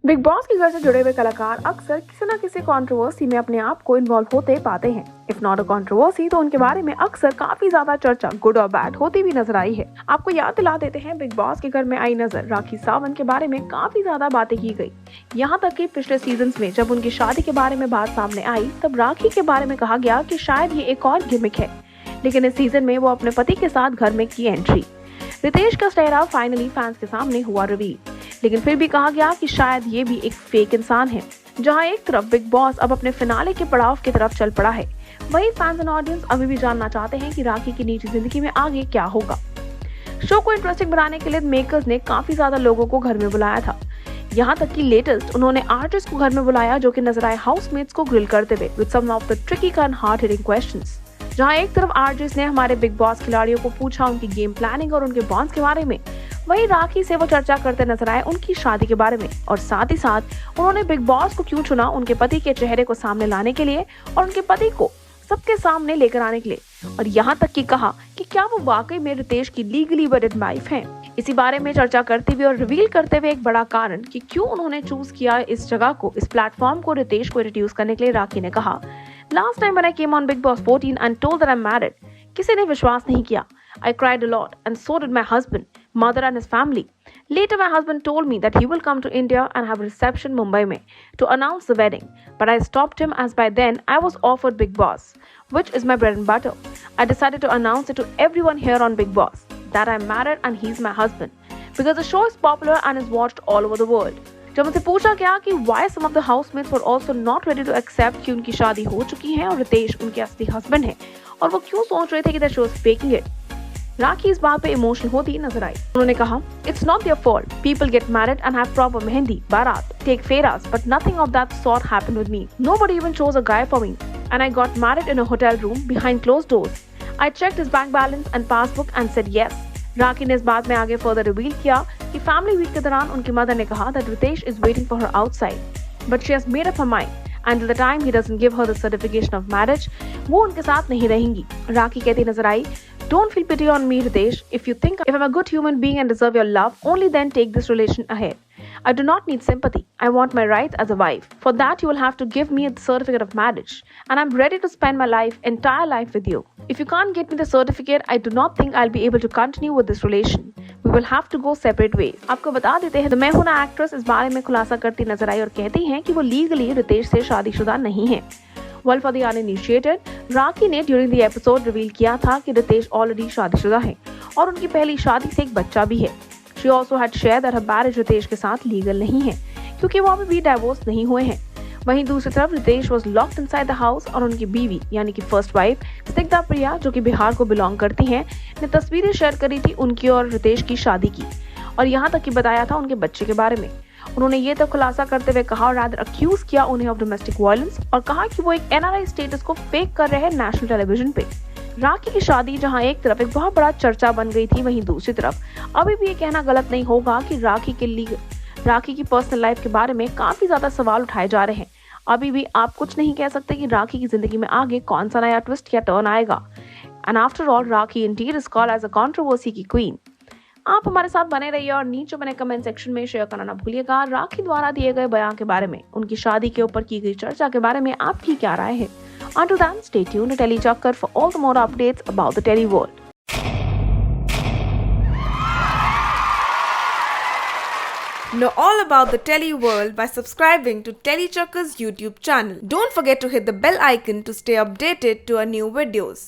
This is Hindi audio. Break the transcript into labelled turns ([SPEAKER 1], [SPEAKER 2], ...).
[SPEAKER 1] बिग बॉस के घर से जुड़े हुए कलाकार अक्सर किसी न किसी कंट्रोवर्सी में अपने आप को इन्वॉल्व होते पाते हैं। इफ नॉट अ कंट्रोवर्सी तो उनके बारे में अक्सर काफी ज्यादा चर्चा गुड और बैड होती भी नजर आई है। आपको याद दिला देते हैं, बिग बॉस के घर में आई नजर राखी सावंत के बारे में काफी ज्यादा बातें की गई। यहाँ तक कि पिछले सीजन में जब उनकी शादी के बारे में बात सामने आई तब राखी के बारे में कहा गया कि शायद ये एक और गिमिक है, लेकिन इस सीजन में वो अपने पति के साथ घर में की एंट्री। रितेश का चेहरा फाइनली फैंस के सामने हुआ रिवील, लेकिन फिर भी कहा गया कि शायद ये भी एक फेक इंसान है। जहां एक तरफ बिग बॉस अब अपने फिनाले के पड़ाव की तरफ चल पड़ा है, वहीं फैंस एंड ऑडियंस अभी भी जानना चाहते हैं कि राखी की निजी जिंदगी में आगे क्या होगा। शो को इंटरेस्टिंग बनाने के लिए मेकर्स ने काफी ज्यादा लोगों को घर में बुलाया था। यहाँ तक कि लेटेस्ट उन्होंने आर्टिस्ट को घर में बुलाया जो कि नजर आए हाउसमेट्स को ग्रिल करते हुए with some of the tricky and hard hitting questions. जहां एक तरफ आर्टिस्ट ने हमारे बिग बॉस खिलाड़ियों को पूछा उनकी गेम प्लानिंग और उनके बॉन्ड्स के बारे में, वहीं राखी से वो चर्चा करते नजर आए उनकी शादी के बारे में, और साथ ही साथ उन्होंने बिग बॉस को क्यों चुना उनके पति के चेहरे को सामने लाने के लिए और उनके पति को सबके सामने लेकर आने के लिए, और यहाँ तक कि कहा कि क्या वो वाकई में रितेश की लीगली वेडेड वाइफ हैं। इसी बारे में चर्चा करते हुए और रिवील करते हुए एक बड़ा कारण कि क्यों उन्होंने चूज किया इस जगह को, इस प्लेटफॉर्म को रितेश को इंट्रोड्यूस करने के लिए, राखी ने कहा, last time when I came on big boss 14 and told that I am married, किसी ने विश्वास नहीं किया। I cried a lot and so did my husband, mother and his family. Later my husband told me that he will come to India and have a reception Mumbai mein to announce the wedding, but I stopped him as by then I was offered Big Boss, which is my bread and butter. I decided to announce it to everyone here on Big Boss that I'm married and he's my husband because the show is popular and is watched all over the world. जब उनसे पूछा गया कि why some of the housemates were also not ready to accept कि उनकी शादी हो चुकी है और रितेश उनके असली हस्बैंड है और वो क्यों सोच रहे थे कि the show is faking it, Rakhi इस बात पे इमोशनल होती नजर आई। उन्होंने कहा, it's not their fault, people get married and have proper mehndi, baraat, take pheras, but nothing of that sort happened with me. Nobody even chose a guy for me and I got married in a hotel room behind closed doors. I checked his bank balance and passbook and said yes. राखी ने इस बात में आगे फर्दर रिवील किया कि फैमिली वीक के दौरान उनकी मदर ने कहा that Ritesh is waiting for her outside, but she has made up her mind and till the time he doesn't give her the certification of marriage, वो उनके साथ नहीं रहेंगी। राखी कहती नजर आई, don't feel pity on me, Ritesh. If you think if I'm a good human being and deserve your love, only then take this relation ahead. I do not need sympathy. I want my rights as a wife. For that, you will have to give me a certificate of marriage, and I'm ready to spend my entire life with you. If you can't get me the certificate, I do not think I'll be able to continue with this relation. We will have to go separate ways. आपको बता देते हैं, तो मैं हूं ना एक्ट्रेस इस बारे में खुलासा करती नजर आई और कहती हैं कि वो लीगली रितेश से शादीशुदा नहीं है। Well, for the uninitiated, राखी ने ड्यूरिंग द एपिसोड रिवील किया था कि रितेश ऑलरेडी शादीशुदा है और उनकी पहली शादी से एक बच्चा भी है। She also had shared that her marriage Ritesh के साथ लीगल नहीं है क्योंकि वो अभी भी डाइवोर्स नहीं हुए हैं। वहीं दूसरी तरफ Ritesh was locked inside the house और उनकी बीवी यानी कि फर्स्ट वाइफ स्निग्धा प्रिया, जो कि बिहार को बिलोंग करती हैं, ने तस्वीरें शेयर करी थी उनकी और रितेश की शादी की, और यहाँ तक कि बताया था उनके बच्चे के बारे में। उन्होंने ये तक खुलासा करते हुए कहा और रादर अक्यूज किया उन्हें ऑफ डोमेस्टिक वायलेंस और कहा कि वो एक एनआरआई स्टेटस को फेक कर रहे हैं नेशनल टेलीविजन पे। राखी की शादी जहां एक तरफ एक बहुत बड़ा चर्चा बन गई थी, वहीं दूसरी तरफ अभी भी ये कहना गलत नहीं होगा कि राखी की पर्सनल लाइफ के बारे में काफी ज्यादा सवाल उठाए जा रहे हैं। अभी भी आप कुछ नहीं कह सकते कि राखी की जिंदगी में आगे कौन सा नया ट्विस्ट या टर्न आएगा। And after all, Rakhi indeed is called as a controversy की क्वीन। आप हमारे साथ बने रहिए और नीचे बने कमेंट सेक्शन में शेयर करना ना भूलिएगा राखी द्वारा दिए गए बयान के बारे में, उनकी शादी के ऊपर की गई चर्चा के बारे में आपकी क्या राय है। Until then, stay tuned to Telly Chakkar for all the more updates about the Telly world.
[SPEAKER 2] Know all about the Telly world by subscribing to Telly Chakkar's YouTube channel. Don't forget to hit the bell icon to stay updated to our new videos.